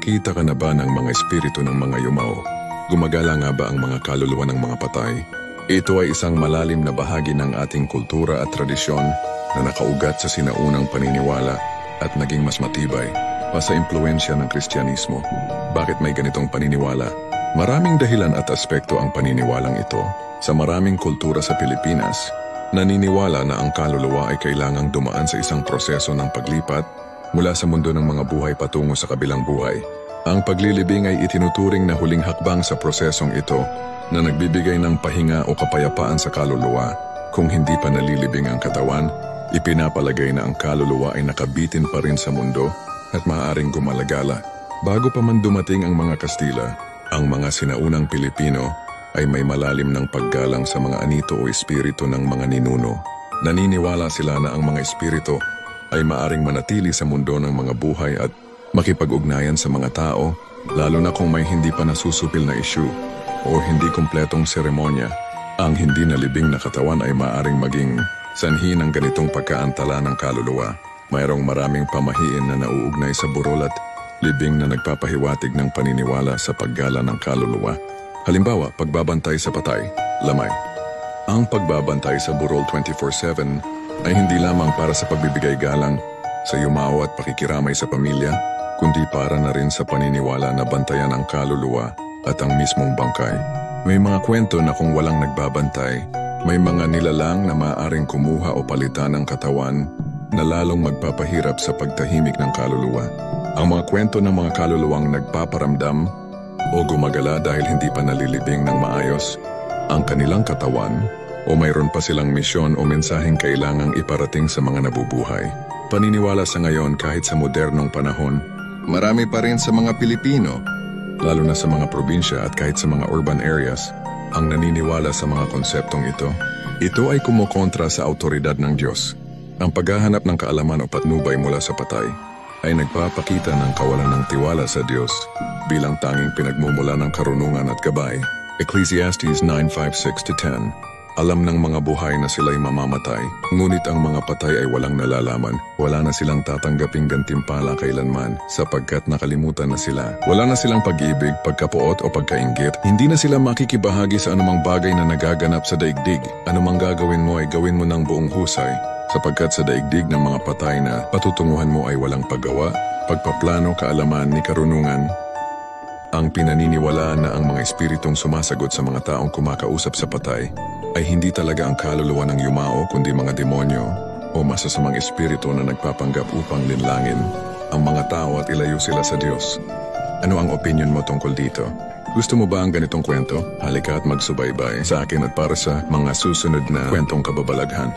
Nakakakita ka na ba ng mga espiritu ng mga yumao? Gumagala nga ba ang mga kaluluwa ng mga patay? Ito ay isang malalim na bahagi ng ating kultura at tradisyon na nakaugat sa sinaunang paniniwala at naging mas matibay pa sa impluensya ng Kristyanismo. Bakit may ganitong paniniwala? Maraming dahilan at aspekto ang paniniwalang ito. Sa maraming kultura sa Pilipinas, naniniwala na ang kaluluwa ay kailangang dumaan sa isang proseso ng paglipat mula sa mundo ng mga buhay patungo sa kabilang buhay. Ang paglilibing ay itinuturing na huling hakbang sa prosesong ito na nagbibigay ng pahinga o kapayapaan sa kaluluwa. Kung hindi pa nalilibing ang katawan, ipinapalagay na ang kaluluwa ay nakabitin pa rin sa mundo at maaaring gumalagala. Bago pa man dumating ang mga Kastila, ang mga sinaunang Pilipino ay may malalim ng paggalang sa mga anito o espiritu ng mga ninuno. Naniniwala sila na ang mga espiritu ay maaring manatili sa mundo ng mga buhay at makipag-ugnayan sa mga tao, lalo na kung may hindi pa nasusupil na issue o hindi kumpletong seremonya. Ang hindi nalibing na katawan ay maaring maging sanhi ng ganitong pagkaantala ng kaluluwa. Mayroong maraming pamahiin na nauugnay sa burol at libing na nagpapahiwatig ng paniniwala sa paggala ng kaluluwa. Halimbawa, pagbabantay sa patay, lamay. Ang pagbabantay sa burol 24/7 ay hindi lamang para sa pagbibigay galang sa yumao at pakikiramay sa pamilya, kundi para na rin sa paniniwala na bantayan ang kaluluwa at ang mismong bangkay. May mga kwento na kung walang nagbabantay, may mga nilalang na maaaring kumuha o palitan ng katawan na lalong magpapahirap sa pagtahimik ng kaluluwa. Ang mga kwento ng mga kaluluwang nagpaparamdam o gumagala dahil hindi pa nalilibing ng maayos ang kanilang katawan o mayroon pa silang misyon o mensaheng kailangang iparating sa mga nabubuhay. Paniniwala sa ngayon kahit sa modernong panahon, marami pa rin sa mga Pilipino, lalo na sa mga probinsya at kahit sa mga urban areas, ang naniniwala sa mga konseptong ito. Ito ay kumukontra sa autoridad ng Diyos. Ang paghahanap ng kaalaman o patnubay mula sa patay ay nagpapakita ng kawalan ng tiwala sa Diyos bilang tanging pinagmumula ng karunungan at gabay. Ecclesiastes 9:5-6-10. Alam ng mga buhay na sila'y mamamatay, ngunit ang mga patay ay walang nalalaman. Wala na silang tatanggaping gantimpala kailanman sapagkat nakalimutan na sila. Wala na silang pag-ibig, pagkapuot o pagkainggit. Hindi na sila makikibahagi sa anumang bagay na nagaganap sa daigdig. Anumang gagawin mo ay gawin mo ng buong husay, sapagkat sa daigdig ng mga patay na patutunguhan mo ay walang paggawa, pagpaplano, kaalaman ni karunungan. Ang pinaniniwalaan na ang mga espiritong sumasagot sa mga taong kumakausap sa patay ay hindi talaga ang kaluluwa ng yumao kundi mga demonyo o masasamang espiritu na nagpapanggap upang linlangin ang mga tao at ilayo sila sa Diyos. Ano ang opinion mo tungkol dito? Gusto mo ba ang ganitong kwento? Halika at magsubaybay sa akin at para sa mga susunod na kwentong kababalaghan.